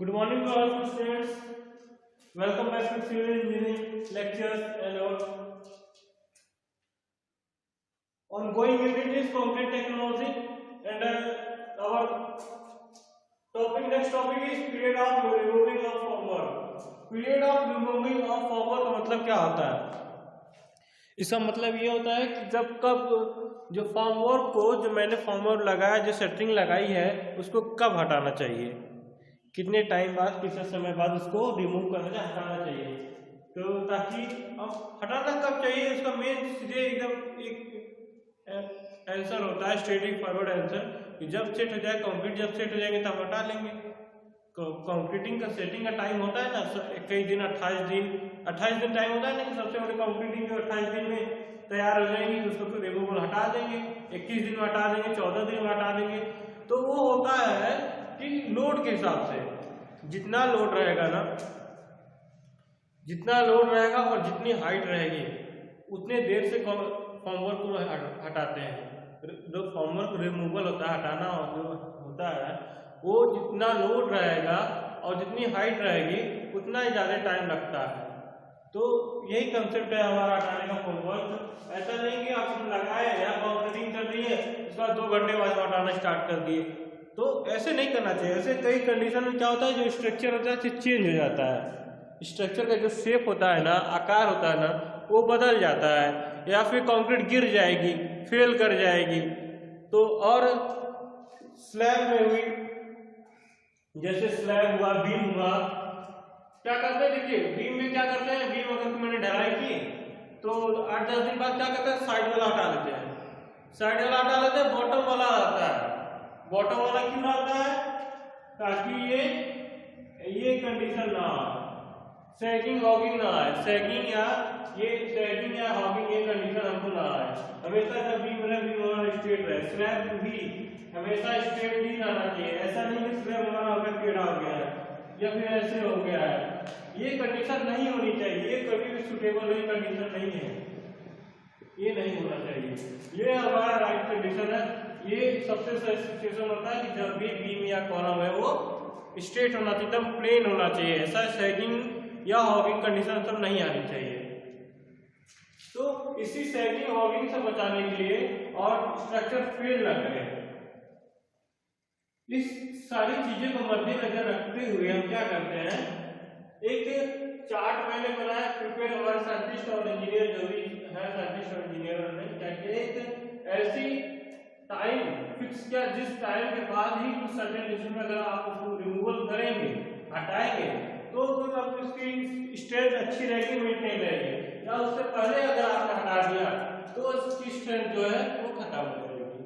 Good morning to all students. Welcome back to civil engineering lectures and our ongoing unit is concrete technology and our next topic is period of removing of formwork. Period of removing of formwork का मतलब क्या होता है? इसका मतलब ये होता है कि जब कब जो फॉर्मवर्क को जो मैंने फॉर्मवर्क लगाया जो सेटरिंग लगाई है उसको कब हटाना चाहिए, कितने टाइम बाद कितने समय बाद उसको रिमूव करना चाहिए, हटाना चाहिए। तो ताकि अब हटाना कब चाहिए उसका मेन सीधे एकदम एक आंसर होता है, स्ट्रेट फॉरवर्ड आंसर कि जब सेट हो जाए कंक्रीट, जब सेट हो जाएंगे तब हटा लेंगे। कंक्रीटिंग का सेटिंग का टाइम होता है ना कई दिन, 28 दिन टाइम होता है ना कि सबसे बड़ी कंक्रीटिंग जो 28 दिन में तैयार हो जाएंगी तो उसको फिर रिमूवल हटा देंगे, 21 दिन में हटा देंगे, 14 दिन में हटा देंगे। तो वो होता है कि लोड के हिसाब से जितना लोड रहेगा ना, जितना लोड रहेगा और जितनी हाइट रहेगी उतने देर से फॉर्मवर्क को हटाते हैं। जो फॉर्मवर्क रिमूवल होता है, हटाना जो होता है, वो जितना लोड रहेगा और जितनी हाइट रहेगी उतना ही ज़्यादा टाइम लगता है। तो यही कंसेप्ट है हमारा हटाने का फॉर्मवर्क। ऐसा नहीं कि आप लगाए या कंक्रीटिंग कर रही है उसके बाद 2 घंटे बाद हटाना स्टार्ट कर दिए, तो ऐसे नहीं करना चाहिए। ऐसे कई कंडीशन में क्या होता है, जो स्ट्रक्चर होता है चेंज हो जाता है, स्ट्रक्चर का जो शेप होता है ना, आकार होता है ना, वो बदल जाता है, या फिर कंक्रीट गिर जाएगी, फेल कर जाएगी। तो और स्लैब में हुई, जैसे स्लैब हुआ, बीम हुआ, क्या करते हैं, देखिए बीम में क्या करते हैं, बीम अगर मैंने ढलाई की तो 8-10 दिन बाद क्या करते हैं, साइड वाला हटा लेते हैं, साइड वाला हटा लेते हैं, बॉटम वाला आता है। बॉटम वाला क्यों आता है, ताकि ये कंडीशन ना आए, सैगिंग हॉगिंग ना आए, सैगिंग या हॉगिंग ये कंडीशन हमको ना आए। हमेशा जब बीम हमारा स्ट्रेट रहे, स्लैब भी हमेशा स्ट्रेट ही रहना चाहिए। ऐसा नहीं कि स्लैब हमारा अगर टेढ़ा हो गया है या फिर ऐसे हो गया है, ये कंडीशन नहीं होनी चाहिए। ये कभी भी सुटेबल कंडीशन नहीं है, ये नहीं होना चाहिए। ये हमारा राइट कंडीशन है। ये सबसे सही सिचुएशन होता है कि जब भी बीम या कॉलम है वो स्ट्रेट होना चाहिए, एकदम प्लेन होना चाहिए। ऐसा सैगिंग या हॉगिंग कंडीशन सब नहीं आनी चाहिए। तो इसी सैगिंग हॉगिंग से बचाने के लिए और स्ट्रक्चर फेल न करे, इस सारी चीजें को मद्देनजर रखते हुए हम क्या करते हैं, एक चार्ट मैंने बनाया, प्रिपेयर हमारे साइंटिस्ट और इंजीनियर जो भी है, साइंटिस्ट और इंजीनियर ने क्या किया, एक ऐसी टाइम फिक्स किया जिस टाइम के बाद ही कुछ सर्टेन डिस्टेंस में अगर आप उसको रिमूवल करेंगे, हटाएंगे, तो फिर आप इसकी स्ट्रेंथ अच्छी रहेगी, मेंटेन रहेगी। या उससे पहले अगर आपने हटा दिया तो इसकी स्ट्रेंथ जो है वो खत्म हो जाएगी।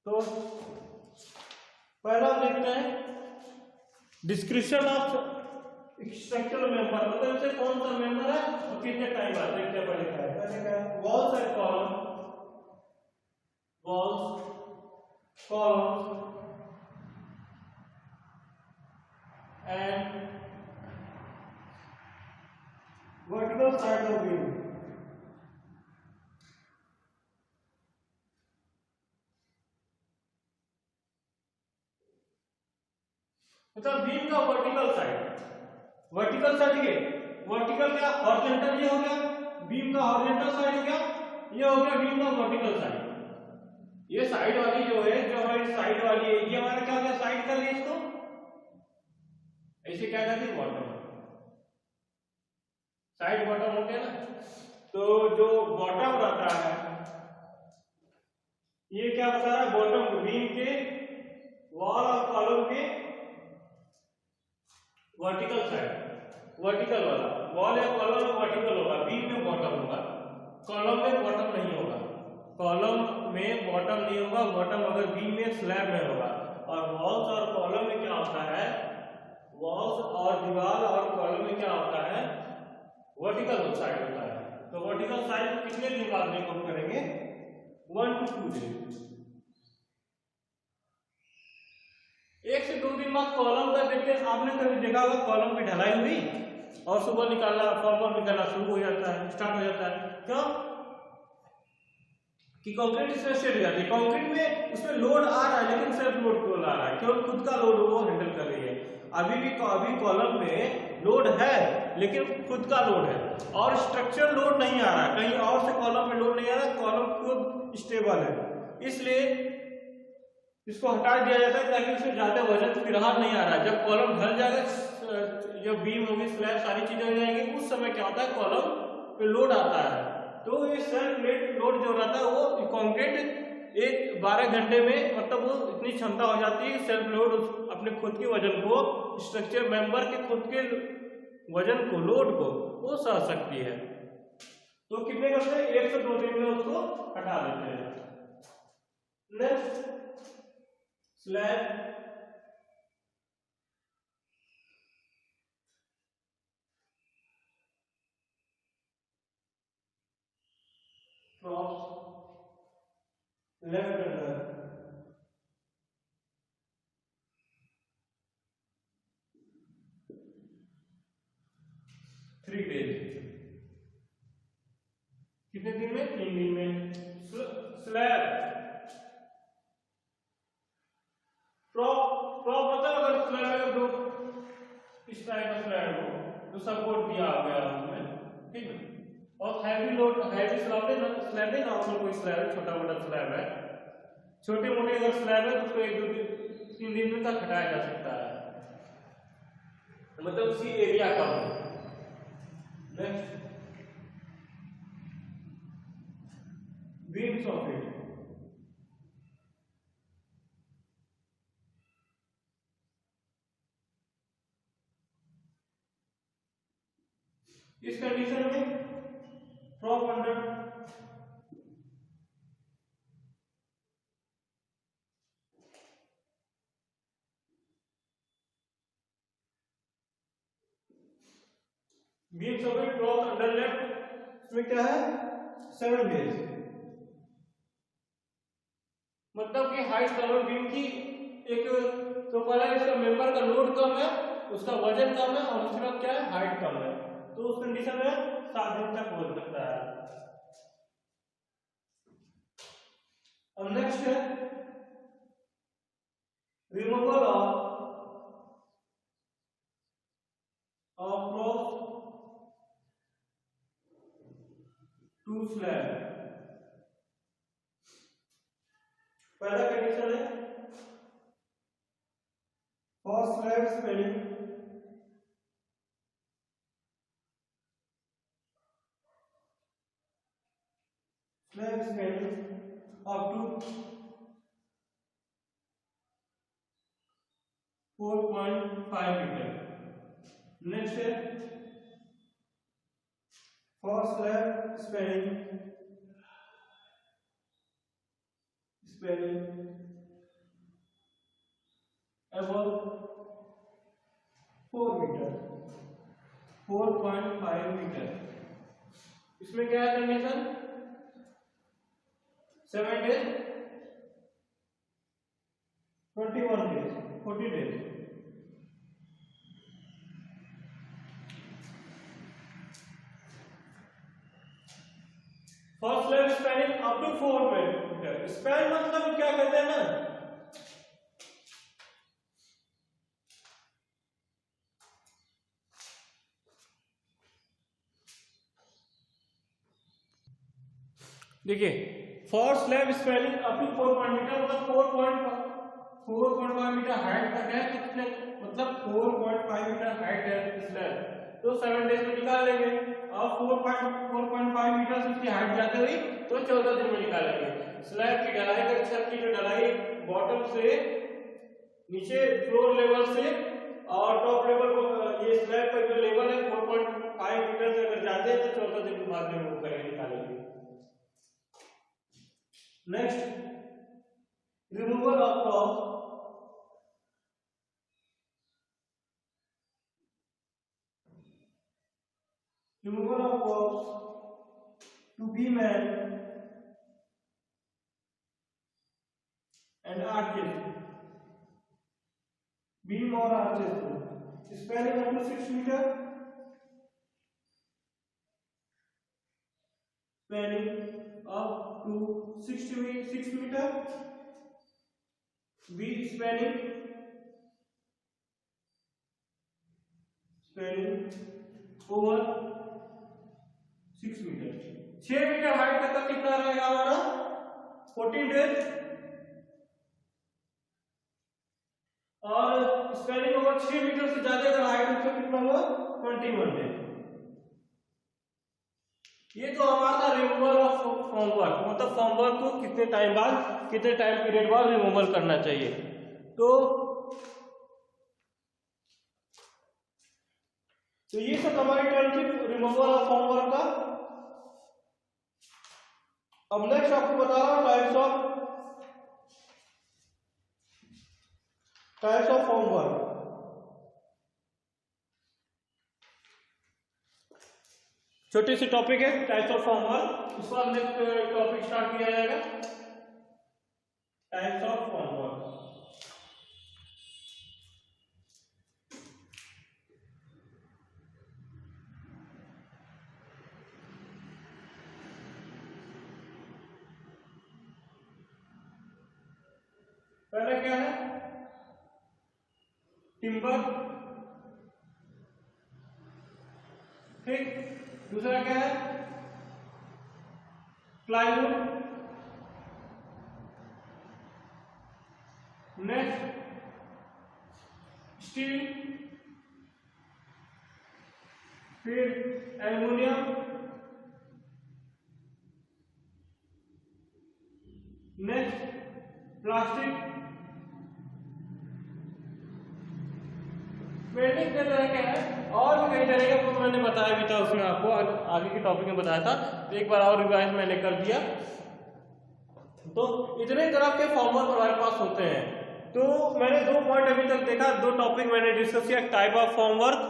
तो पहला देखते हैं डिस्क्रिप्शन ऑफ स्ट्रक्चरल मेंबर, मतलब इसे कौन सा मेंबर है और कितने टाइम बाद देखते हैं। पहले walls and column, walls, columns and vertical side of beam. मतलब बीम का वर्टिकल साइड, वर्टिकल साइड ये वर्टिकल क्या, हॉरिजॉन्टल ये हो गया, बीम का हॉरिजॉन्टल साइड हो गया, ये हो गया बीम का वर्टिकल साइड। ये साइड वाली जो है, जो हमारी साइड वाली है, ये हमारा क्या हो गया, साइड कर लिया इसको, ऐसे क्या करते हैं, बॉटम, साइड बॉटम हो गया ना। तो जो बॉटम रहता है ये क्या बता रहा है, बॉटम बीम के वॉल और कॉलम के वर्टिकल साइड, वर्टिकल वाला वॉल या कॉलम में वर्टिकल होगा, बीम में बॉटम होगा, कॉलम में बॉटम नहीं होगा, कॉलम में बॉटम नहीं होगा, बॉटम अगर बीम में स्लैब में होगा। और वॉल्स और कॉलम में क्या होता है, वॉल्स और दीवार और कॉलम में क्या होता है, वर्टिकल साइड होता है। तो वर्टिकल साइड कितने दिन बाद रिमूव करेंगे, 1 to 2 दिन, 1 से 2 दिन बाद कॉलम का देखते हैं। आपने कभी देखा होगा कॉलम की ढलाई हुई और सुबह निकालना, फॉर्मवर्क निकालना शुरू हो जाता है, स्टार्ट हो जाता है। क्यों, कि कंक्रीट इसमें सेट हो जाती है। कंक्रीट में उसमें लोड आ रहा है लेकिन सेल्फ लोड केवल आ रहा है, केवल खुद का लोड वो हैंडल कर रही है। अभी कॉलम में लोड है लेकिन खुद का लोड है और स्ट्रक्चर लोड नहीं आ रहा है, कहीं और से कॉलम में लोड नहीं आ रहा, कॉलम खुद स्टेबल है, इसलिए इसको हटा दिया जाता है ताकि उससे ज्यादा वजन फिलहाल नहीं आ रहा है। जब कॉलम ढल जाएगा, जब बीम होगी, स्लैब, सारी चीजें हो जाएंगी, उस समय क्या होता है कॉलम पे लोड आता है। तो ये सेल्फ लोड जो रहता है वो कंक्रीट 12 घंटे में, मतलब वो इतनी क्षमता हो जाती है सेल्फ लोड अपने खुद के वजन को, स्ट्रक्चर मेंबर के खुद के वजन को, लोड को वो सह सकती है। तो कितने करते हैं, 1 से 2 दिन में उसको हटा देते हैं। Next slab, left under, 3 days, कितने दिन में, 3 दिन में। स्लैब प्रॉप मतलब अगर स्लैब है तो इस टाइप का स्लैब हो तो सपोर्ट दिया गया उसमें, ठीक है। और हैवी लोड, हैवी स्लैब है, नॉर्मल कोई स्लैब है, छोटा मोटा स्लैब है, छोटे मोटे अगर स्लैब है तो उसको 1-2-3 दिन में तक हटाया जा सकता है, मतलब उसी एरिया का हो। नेक्स्ट बीम सॉकेट, इस कंडीशन में prop under beam socket, prop under left, इसमें क्या है 7 days, मतलब कि हाइट कम है बीम की, एक तो पहला इसका मेंबर का लोड कम है, उसका वजन कम है, और दूसरा क्या है हाइट कम है, तो उस कंडीशन में 7 दिन तक हो सकता है। अब नेक्स्ट है रिमूवल ऑफ टू स्लैब। पहला कंडीशन है for slab spelling up to 4.5 meter. Next है for slab spanning above 4 meter, 4.5 meter। इसमें क्या है condition, 7 days, 21 days, 40 days। First slab spanning up to 4 metre. Span मतलब क्या कहते हैं ना, देखिए for slab spanning up to 4 metre, मतलब 4.5 मीटर हाइट तक है, कितने मतलब 4.5 मीटर हाइट है स्लैब, तो 7 डेज में निकाल लेंगे। और 4.5 मीटर से उसकी हाइट जाते हुई तो 14 दिन में निकालेंगे। स्लैब की ढलाई कर, छत की जो ढलाई बॉटम से नीचे फ्लोर लेवल से और टॉप लेवल को, ये स्लैब का जो लेवल है 4.5 मीटर से अगर जाते हैं तो 14 दिन बाद में वो करेंगे, निकालेंगे। Next removal of prop, removal of props to beam and arches, beam or arches, spanning up to 6 meter, spanning up to 6 meter. B spanning over 6 metre. 6 metre height तक का कितना रहेगा हमारा 14 डेज, और स्पेनिंग ओवर 6 मीटर से ज्यादा अगर height है तो कितना हुआ 21 डेज। ये तो हमारा रिमूवल ऑफ फॉर्मवर्क, मतलब फॉर्मवर्क को कितने टाइम बाद, कितने टाइम पीरियड बाद रिमूवल करना चाहिए। तो ये सब हमारी टर्म थी रिमूवल ऑफ फॉर्मवर्क का। अब नेक्स्ट आपको बता रहा हूं टाइप्स ऑफ फॉर्मवर्क। छोटी सी टॉपिक है टाइप्स ऑफ फॉर्मवर्क, इसको अब नेक्स्ट टॉपिक स्टार्ट किया जाएगा टाइप्स ऑफ फॉर्मवर्क। पहला क्या है टिम्बर, ठीक। दूसरा क्या है प्लाईवुड, नेक्स्ट स्टील, फिर एल्युमिनियम, नेक्स्ट प्लास्टिक। वेल्डिंग का तरह क्या है और भी कई तरह का, तो मैंने बताया भी था उसमें, आपको आगे के टॉपिक में बताया था, तो एक बार और रिवाइज मैंने कर दिया। तो इतने तरह के फॉर्मवर्क हमारे पास होते हैं। तो मैंने 2 पॉइंट अभी तक देखा, 2 टॉपिक मैंने डिस्कस किया, टाइप ऑफ फॉर्मवर्क,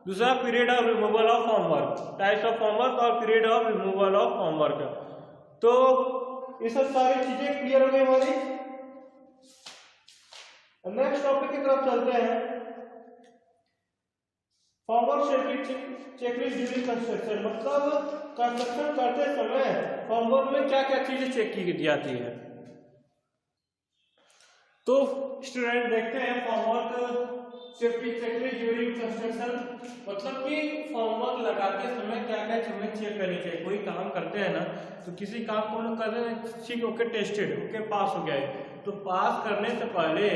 दूसरा period of removal of formwork, types of formwork और period of removal of formwork. तो ये सब सारी चीजें क्लियर हो गई हमारी। नेक्स्ट टॉपिक की तरफ चलते हैं, फॉर्मवर्क चेकलिस्ट ड्यूरिंग कंस्ट्रक्शन, मतलब कंस्ट्रक्शन करते समय फॉर्मवर्क में क्या क्या चीजें चेक की जाती है। तो स्टूडेंट देखते हैं formwork safety checklist during construction, मतलब कि फॉर्मवर्क लगाते समय क्या क्या चीजें चेक करनी चाहिए। कोई काम करते हैं ना, तो किसी काम को कर रहे हैं, ठीक ओके टेस्टेड ओके पास हो गया है, तो पास करने से पहले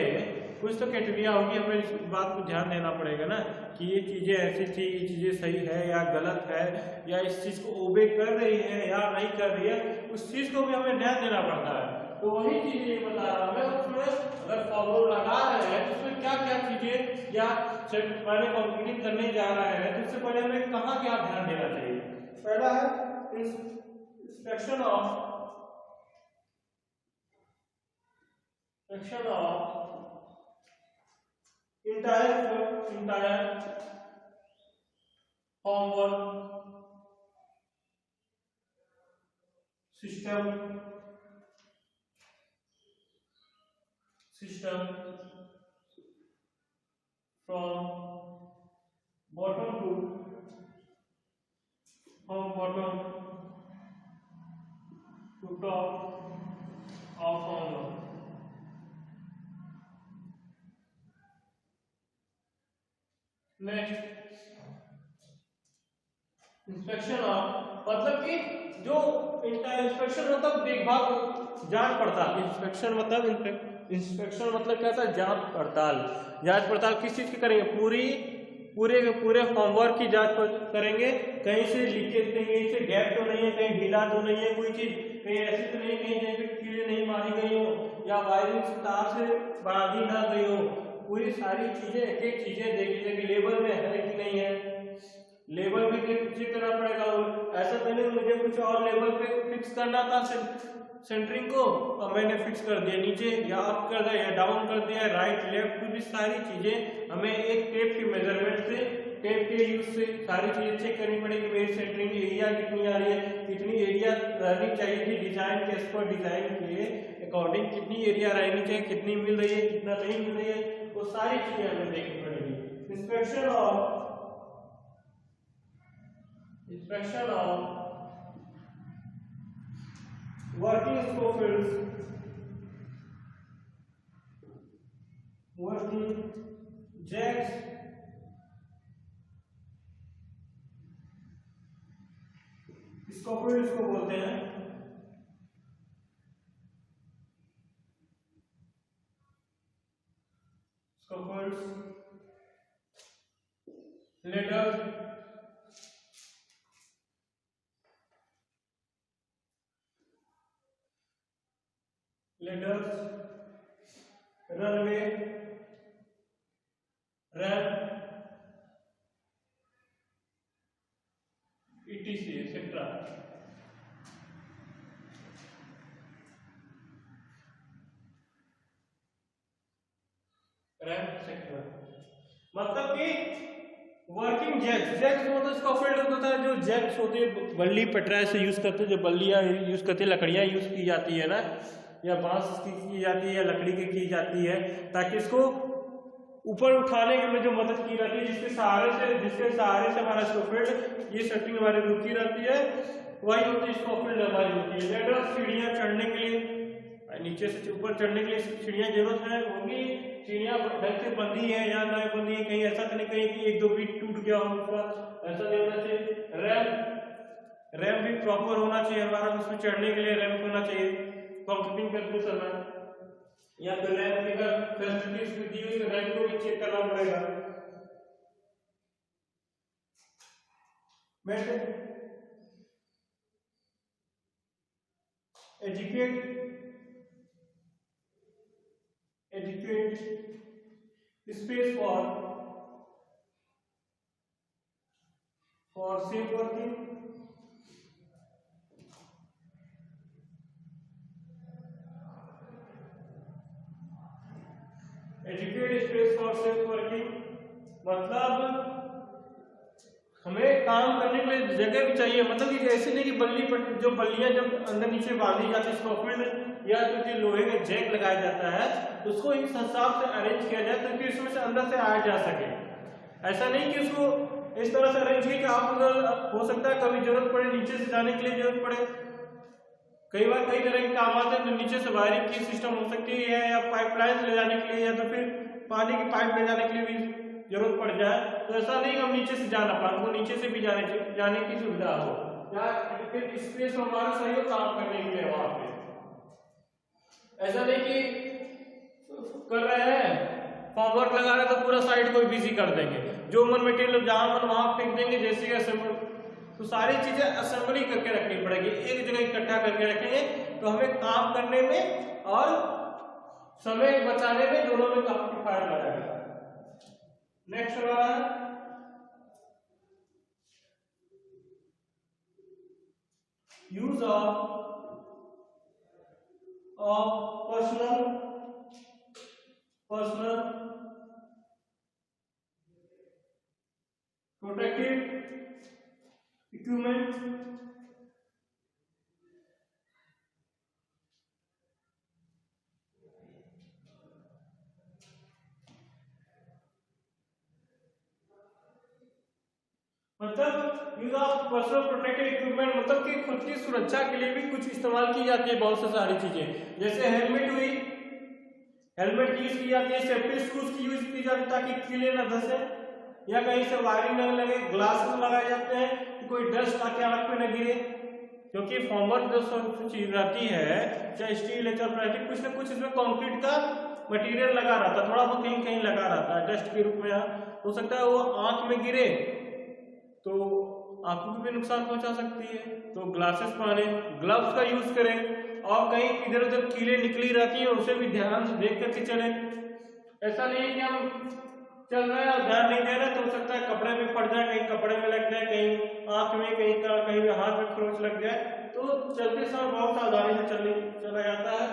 कुछ तो क्राइटेरिया होगी, हमें इस बात को ध्यान देना पड़ेगा ना कि ये चीजें ऐसी थी, ये चीजें सही है या गलत है, या इस चीज को ओबे कर रही है या नहीं कर रही है, उस चीज को भी हमें ध्यान देना पड़ता है। तो वही चीज ये बता रहा हूं मैं, उसमें अगर फॉर्मवर्क लगा रहे हैं तो उसमें क्या क्या चीजें या पहले कंप्लीट करने जा रहे हैं, तो उससे पहले हमें कहाँ क्या ध्यान देना चाहिए। पहला है inspection of entire formwork system from bottom to top of formwork। Next inspection of, मतलब कि जो इंस्पेक्शन मतलब देखभाल जांच पड़ताल, इंस्पेक्शन मतलब क्या था जांच पड़ताल किस चीज की करेंगे, पूरे फॉर्मवर्क की जांच करेंगे, कहीं से लीकेज, कहीं से गैप तो नहीं है, कहीं ढीला तो नहीं है, कोई चीज कहीं ऐसी तो नहीं, कहीं पे कीड़े नहीं मारी गई हो या वायरिंग तार से बांधी ना गई हो, पूरी सारी चीजें एक एक चीजें देखी जाएगी, लेबल में है कि नहीं है, लेबल भी चेक करना पड़ेगा। ऐसा तो नहीं मुझे कुछ और लेबल पे फिक्स करना था सेंटरिंग को, और मैंने फिक्स कर दिया नीचे, या अप कर दिया या डाउन कर दिया, राइट लेफ्ट, पूरी सारी चीजें हमें एक टेप के मेजरमेंट से, टेप के यूज से सारी चीजें चेक करनी पड़ेगी। मेरी सेंटरिंग एरिया कितनी आ रही है, कितनी एरिया रहनी चाहिए थी डिजाइन के, एज पर डिजाइन के अकॉर्डिंग कितनी एरिया रहनी चाहिए, कितनी मिल रही है, कितना नहीं मिल रही है, वो सारी चीजें हमें देखनी पड़ेगी। Inspection of working Schofields, working jacks, Schofields को बोलते हैं Schofields, ladders, runway, ramp, etc. etc. Ramp sector मतलब कि वर्किंग जैक्स मतलब स्कॉफोल्ड होता है, जो जैक्स होते हैं बल्ली पटरा से यूज करते हैं, जो बल्लियां यूज करते हैं, लकड़ियां यूज की जाती है ना, या बांस की जाती है या लकड़ी की जाती है, ताकि इसको ऊपर उठाने में जो मदद की जाती है, जिसके सहारे से हमारा स्कॉफोल्ड ये सेटिंग हमारी रुकी रहती है, वही होती है स्कॉफोल्ड हमारी होती है। लेडर सीढ़ियां चढ़ने के लिए, नीचे से ऊपर चढ़ने के लिए सीढ़ियां जरूरत है होंगी, सीढ़ियां ढंग से बंधी है या नहीं बंधी है, कहीं ऐसा तो नहीं कहीं कि एक दो बीट टूट गया हो उसका, ऐसा नहीं होना चाहिए। रैंप भी प्रॉपर होना चाहिए हमारा, उसमें चढ़ने के लिए रैंप होना चाहिए कंक्रीटिंग करते समय, या फिर रैंप की अगर फैसिलिटीज दी हुई तो रैंप को भी चेक करना पड़ेगा। educate space for safe working, educate space for safe working मतलब हमें काम करने के लिए जगह भी चाहिए, मतलब कि ऐसे नहीं कि जो बल्लियां जब अंदर नीचे बांधी जाती है स्कॉफोल्ड या तो जो लोहे का जैक लगाया जाता है उसको इस हिसाब से अरेंज किया जाए ताकि उसमें से अंदर से आया जा सके। ऐसा नहीं कि उसको इस तरह से अरेंज किया कि आप अगर हो सकता है कभी जरूरत पड़े नीचे से जाने के लिए जरूरत पड़े, कई बार कई तरह के काम आते हैं तो नीचे से वायरिंग की सिस्टम हो सकती है, या पाइपलाइन ले जाने के लिए, या तो फिर पानी की पाइप ले जाने के लिए भी जरूरत पड़ जाए, तो ऐसा नहीं हम नीचे से जाना पाए, हमको नीचे से भी जाने की सुविधा हो, या फिर स्पेस हमारा सही हो काम करने के लिए वहां पे। ऐसा नहीं कि कर रहे हैं फॉर्मवर्क लगा रहे तो पूरा साइड को बिजी कर देंगे, जो मन मटेरियल जहां मन वहां फेंक देंगे, जैसे असेंबल, तो सारी चीजें असेंबली करके रखनी पड़ेगी, एक जगह इकट्ठा करके रखेंगे तो हमें काम करने में और समय बचाने में दोनों में काफी फायदा लगेगा। नेक्स्ट वाला use of personal protective equipment, मतलब use of personal protective equipment मतलब कि खुद की सुरक्षा के लिए भी कुछ इस्तेमाल की जाती है बहुत से सारी चीजें, जैसे हेलमेट हुई, हेलमेट यूज की जाती है, सेफ्टी शूज की यूज की जाती है ताकि कीड़े न धंसे या कहीं से वायरिंग न लगे, ग्लासेस लगाए जाते हैं कि कोई डस्ट आके आंख पे न गिरे, क्योंकि फॉर्मर जो सब चीज रहती है चाहे स्टील है चाहे प्लास्टिक, कुछ ना कुछ इसमें कंक्रीट का मटेरियल लगा रहता है, थोड़ा बहुत कहीं कहीं लगा रहता है डस्ट के रूप में, हो सकता है वो आंख में गिरे तो आंखों को भी नुकसान पहुंचा सकती है, तो ग्लासेस पहने, ग्लव्स का यूज करें, और कहीं इधर उधर कीड़े निकली रहती है उसे भी ध्यान से देख करके चलें। ऐसा नहीं है कि हम चल रहे हैं और ध्यान नहीं दे रहे तो हो सकता है कपड़े में पड़ जाए, कहीं कपड़े में लग जाए, कहीं आंख में, कहीं हाथ में खरोंच लग जाए, तो चलते समय बहुत सावधानी से चला जाता है।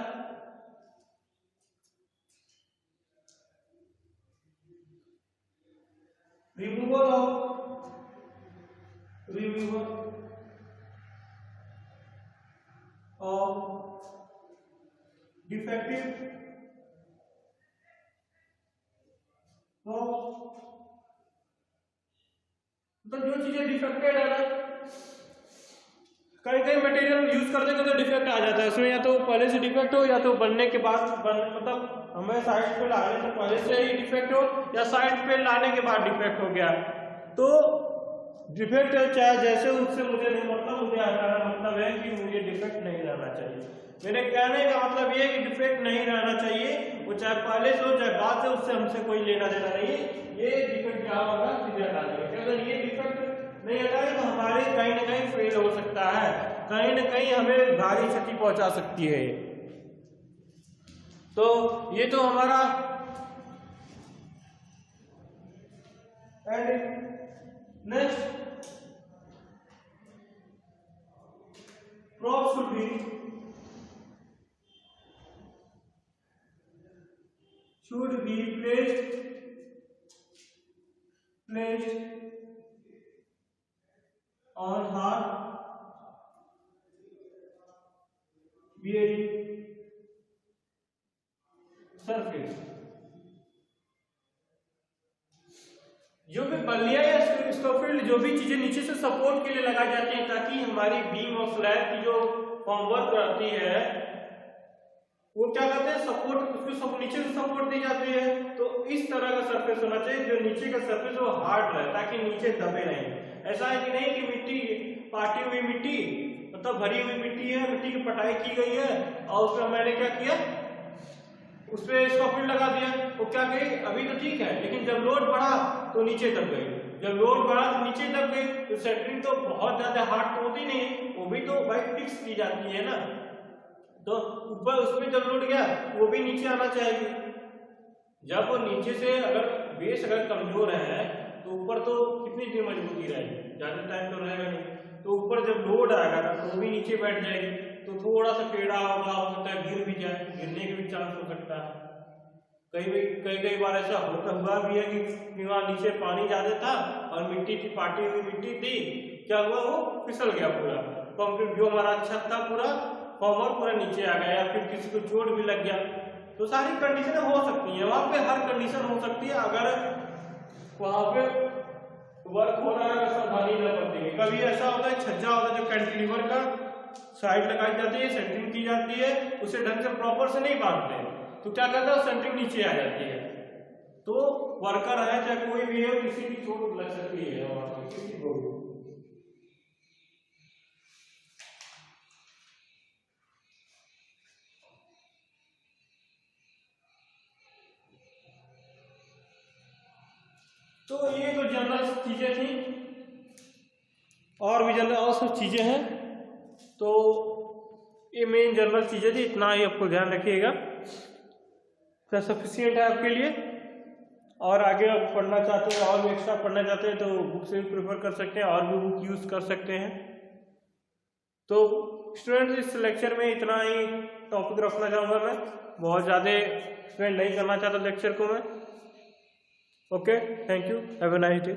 रिमूवल ऑफ डिफेक्टिव मतलब जो चीजें डिफेक्टेड है ना, कई कई मटेरियल यूज करते करते डिफेक्ट आ जाता है उसमें, या तो पहले से डिफेक्ट हो या तो बनने के बाद मतलब हमें साइड पे लाने से पहले से ही डिफेक्ट हो या साइड पे लाने के बाद डिफेक्ट हो गया। तो डिफेक्ट चाहे जैसे उससे मुझे नहीं मतलब, मुझे हटाना मतलब है कि मुझे डिफेक्ट नहीं रहना चाहिए। मेरे कहने का मतलब ये है कि डिफेक्ट नहीं रहना चाहिए, वो चाहे पहले से हो चाहे बाद से, उससे हमसे कोई लेना देना नहीं है। ये डिफेक्ट क्या होगा सीधे हटा देंगे। अगर ये डिफेक्ट नहीं हटाए तो हमारे कहीं ना कहीं फेल हो सकता है, कहीं ना कहीं हमें भारी क्षति पहुंचा सकती है। तो ये तो हमारा next prop should be placed on hard bearing surface। जो भी बल्लिया या स्कैफोल्ड जो भी चीजें नीचे से सपोर्ट के लिए लगाई जाती हैं ताकि हमारी बीम और स्लैब की जो फॉर्मवर्क रहती है वो क्या कहते हैं सपोर्ट, उसको सब नीचे से सपोर्ट दी जाती है। तो इस तरह का सरफेस होना चाहिए जो नीचे का सरफेस वो हार्ड रहे ताकि नीचे दबे नहीं। ऐसा है कि नहीं कि मिट्टी पाटी हुई मिट्टी मतलब भरी हुई मिट्टी है, मिट्टी की पटाई की गई है और उसमें मैंने क्या किया उस पर स्कैफोल्ड लगा दिया, वो क्या गई अभी तो ठीक है, लेकिन जब लोड बढ़ा तो नीचे दब गई, जब लोड बढ़ा तो नीचे दब गई। तो सेंटरिंग तो बहुत ज्यादा हार्ड तो होती नहीं, वो भी तो भाई फिक्स की जाती है ना, तो ऊपर उसमें जब लोड गया वो भी नीचे आना चाहिए। जब वो नीचे से अगर बेस अगर कमजोर है तो ऊपर तो कितनी देर मजबूती रहेगी, ज्यादा टाइम तो रहेगा नहीं। तो ऊपर जब लोड आएगा तो वो भी नीचे बैठ जाएगी, तो थोड़ा सा टेढ़ा होगा, हो सकता है गिर भी जाए, गिरने के भी चांस हो सकता है। कई बार ऐसा हुआ भी है कि वहां नीचे पानी ज्यादा था और मिट्टी की पाटी हुई मिट्टी थी, क्या हुआ वो फिसल गया पूरा कंक्रीट, जो हमारा छत था पूरा फॉर्मर पूरा नीचे आ गया, या फिर किसी को चोट भी लग गया। तो सारी कंडीशन हो सकती है वहां पे, हर कंडीशन हो सकती है अगर वहां पे वर्क हो रहा है, सावधानी न बरतेंगे। कभी ऐसा होता है छज्जा होता है जो कैंटिलीवर का साइड लगाई जाती है, सेंटरिंग की जाती है, उसे ढंग से प्रॉपर से नहीं बांधते तो क्या करता है सेंटरिंग नीचे आ जाती है, तो वर्कर है चाहे कोई भी है किसी की चोट लग सकती है वहां पे किसी को भी। तो ये तो जनरल चीजें थी, और भी जनरल और सब चीजें हैं, तो ये मेन जनरल चीजें थी, इतना ही आपको ध्यान रखिएगा, तो सफिशिएंट है आपके लिए। और आगे आप पढ़ना चाहते हैं और भी एक्स्ट्रा पढ़ना चाहते हैं तो बुक से भी प्रेफर कर सकते हैं और भी बुक यूज कर सकते हैं। तो स्टूडेंट्स इस लेक्चर में इतना ही टॉपिक रखना चाहूँगा, मैं बहुत ज़्यादा एक्सप्लेन नहीं करना चाहता लेक्चर को मैं। Okay, thank you, have a nice day.